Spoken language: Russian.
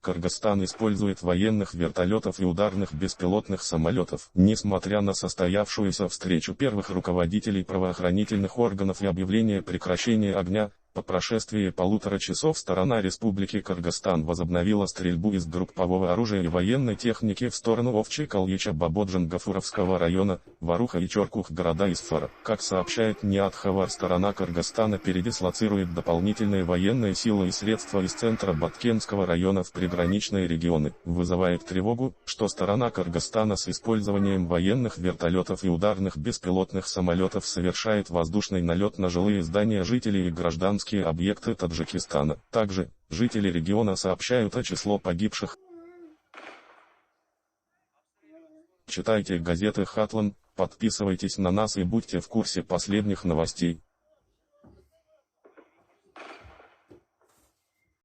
Кыргызстан использует военных вертолетов и ударных беспилотных самолетов. Несмотря на состоявшуюся встречу первых руководителей правоохранительных органов и объявление прекращения огня, по прошествии 1,5 часов сторона Республики Кыргызстан возобновила стрельбу из группового оружия и военной техники в сторону Овчи Калыча Бабоджан-Гафуровского района, Варуха и Чоркух города Исфара. Как сообщает НИАТ Хабар, сторона Кыргызстана передислоцирует дополнительные военные силы и средства из центра Баткенского района в приграничные регионы. Вызывает тревогу, что сторона Кыргызстана с использованием военных вертолетов и ударных беспилотных самолетов совершает воздушный налет на жилые здания жителей и гражданские объекты Таджикистана. Также, жители региона сообщают о числе погибших. Читайте газеты Хатлан, подписывайтесь на нас и будьте в курсе последних новостей.